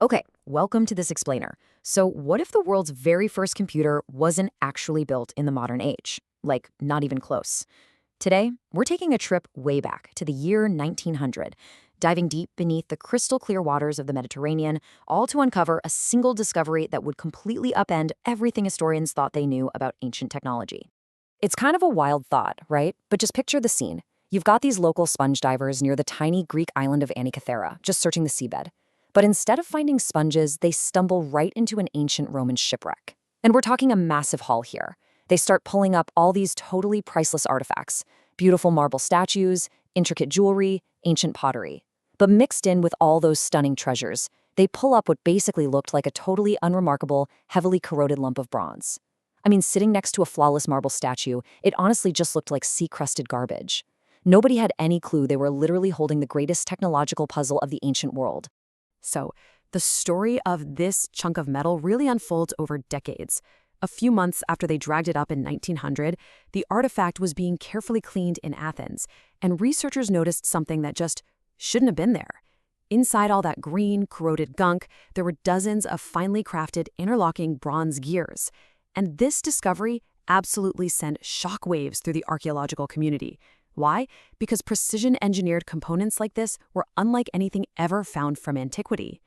Okay, welcome to this explainer. So, what if the world's very first computer wasn't actually built in the modern age? Like, not even close. Today, we're taking a trip way back to the year 1900, diving deep beneath the crystal clear waters of the Mediterranean, all to uncover a single discovery that would completely upend everything historians thought they knew about ancient technology. It's kind of a wild thought, right? But just picture the scene. You've got these local sponge divers near the tiny Greek island of Antikythera, just searching the seabed. But instead of finding sponges, they stumble right into an ancient Roman shipwreck. And we're talking a massive haul here. They start pulling up all these totally priceless artifacts, beautiful marble statues, intricate jewelry, ancient pottery. But mixed in with all those stunning treasures, they pull up what basically looked like a totally unremarkable, heavily corroded lump of bronze. I mean, sitting next to a flawless marble statue, it honestly just looked like sea-crusted garbage. Nobody had any clue they were literally holding the greatest technological puzzle of the ancient world. So, the story of this chunk of metal really unfolds over decades. A few months after they dragged it up in 1900, the artifact was being carefully cleaned in Athens, and researchers noticed something that just shouldn't have been there. Inside all that green, corroded gunk, there were dozens of finely crafted, interlocking bronze gears. And this discovery absolutely sent shockwaves through the archaeological community. Why? Because precision-engineered components like this were unlike anything ever found from antiquity.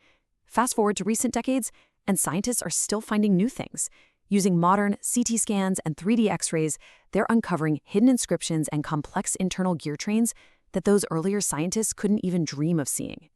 Fast forward to recent decades, and scientists are still finding new things. Using modern CT scans and 3D X-rays, they're uncovering hidden inscriptions and complex internal gear trains that those earlier scientists couldn't even dream of seeing.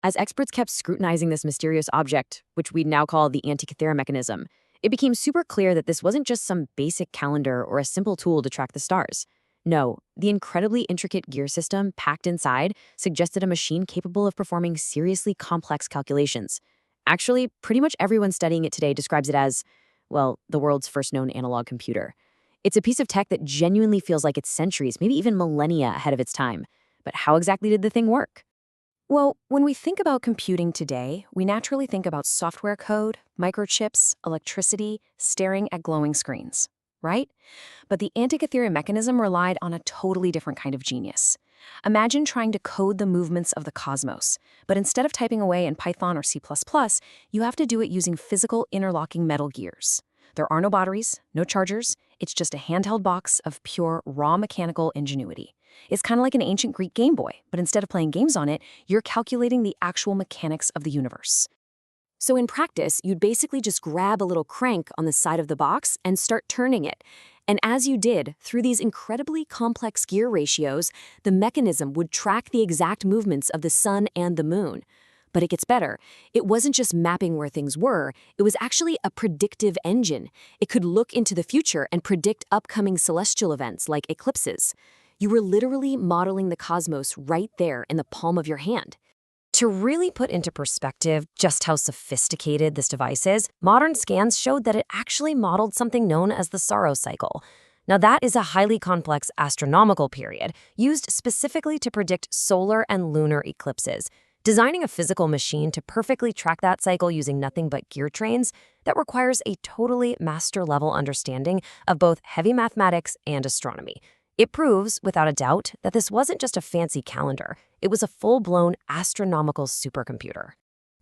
As experts kept scrutinizing this mysterious object, which we now call the Antikythera Mechanism, it became super clear that this wasn't just some basic calendar or a simple tool to track the stars. No, the incredibly intricate gear system packed inside suggested a machine capable of performing seriously complex calculations. Actually, pretty much everyone studying it today describes it as, well, the world's first known analog computer. It's a piece of tech that genuinely feels like it's centuries, maybe even millennia ahead of its time. But how exactly did the thing work? Well, when we think about computing today, we naturally think about software code, microchips, electricity, staring at glowing screens, right? But the Antikythera mechanism relied on a totally different kind of genius. Imagine trying to code the movements of the cosmos, but instead of typing away in Python or C++, you have to do it using physical interlocking metal gears. There are no batteries, no chargers, it's just a handheld box of pure, raw mechanical ingenuity. It's kind of like an ancient Greek Game Boy, but instead of playing games on it, you're calculating the actual mechanics of the universe. So in practice, you'd basically just grab a little crank on the side of the box and start turning it. And as you did, through these incredibly complex gear ratios, the mechanism would track the exact movements of the sun and the moon. But it gets better. It wasn't just mapping where things were, it was actually a predictive engine. It could look into the future and predict upcoming celestial events like eclipses. You were literally modeling the cosmos right there in the palm of your hand. To really put into perspective just how sophisticated this device is, modern scans showed that it actually modeled something known as the Saros cycle. Now, that is a highly complex astronomical period used specifically to predict solar and lunar eclipses. Designing a physical machine to perfectly track that cycle using nothing but gear trains, that requires a totally master-level understanding of both heavy mathematics and astronomy. It proves, without a doubt, that this wasn't just a fancy calendar. It was a full-blown astronomical supercomputer.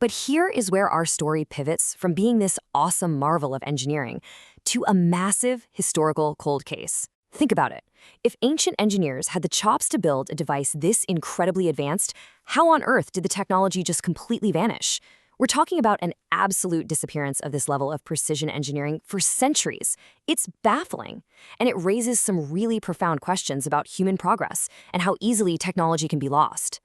But here is where our story pivots from being this awesome marvel of engineering to a massive historical cold case. Think about it. If ancient engineers had the chops to build a device this incredibly advanced, how on earth did the technology just completely vanish? We're talking about an absolute disappearance of this level of precision engineering for centuries. It's baffling, and it raises some really profound questions about human progress and how easily technology can be lost.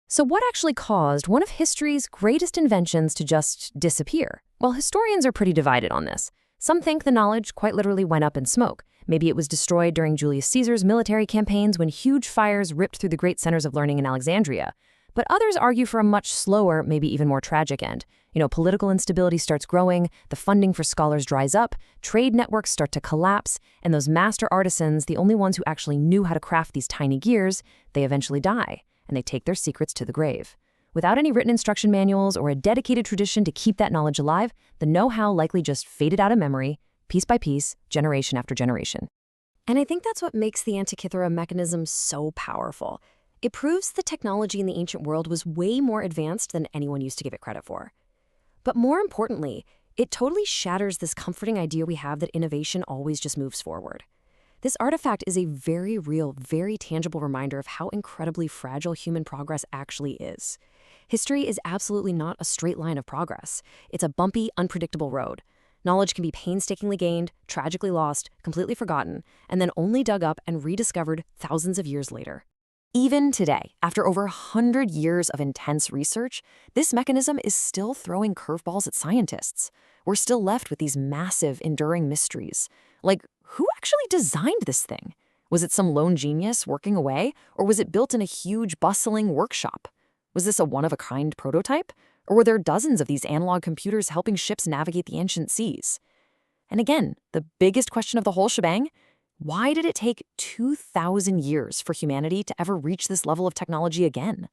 So what actually caused one of history's greatest inventions to just disappear? Well, historians are pretty divided on this. Some think the knowledge quite literally went up in smoke. Maybe it was destroyed during Julius Caesar's military campaigns when huge fires ripped through the great centers of learning in Alexandria. But others argue for a much slower, maybe even more tragic end. Political instability starts growing, the funding for scholars dries up, trade networks start to collapse, and those master artisans, the only ones who actually knew how to craft these tiny gears, they eventually die, and they take their secrets to the grave. Without any written instruction manuals or a dedicated tradition to keep that knowledge alive, the know-how likely just faded out of memory, piece by piece, generation after generation. And I think that's what makes the Antikythera mechanism so powerful. It proves the technology in the ancient world was way more advanced than anyone used to give it credit for. But more importantly, it totally shatters this comforting idea we have that innovation always just moves forward. This artifact is a very real, very tangible reminder of how incredibly fragile human progress actually is. History is absolutely not a straight line of progress. It's a bumpy, unpredictable road. Knowledge can be painstakingly gained, tragically lost, completely forgotten, and then only dug up and rediscovered thousands of years later. Even today, after over 100 years of intense research, this mechanism is still throwing curveballs at scientists. We're still left with these massive, enduring mysteries. Like, who actually designed this thing? Was it some lone genius working away, or was it built in a huge, bustling workshop? Was this a one-of-a-kind prototype? Or were there dozens of these analog computers helping ships navigate the ancient seas? And again, the biggest question of the whole shebang: why did it take 2,000 years for humanity to ever reach this level of technology again?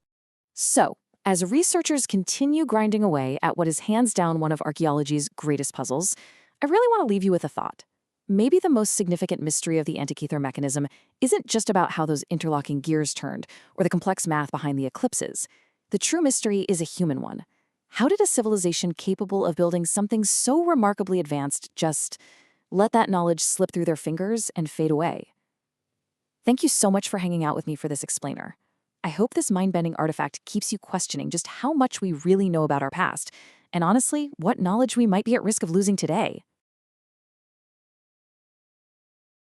So, as researchers continue grinding away at what is hands down one of archaeology's greatest puzzles, I really want to leave you with a thought. Maybe the most significant mystery of the Antikythera mechanism isn't just about how those interlocking gears turned or the complex math behind the eclipses. The true mystery is a human one. How did a civilization capable of building something so remarkably advanced just let that knowledge slip through their fingers and fade away? Thank you so much for hanging out with me for this explainer. I hope this mind-bending artifact keeps you questioning just how much we really know about our past, and honestly, what knowledge we might be at risk of losing today.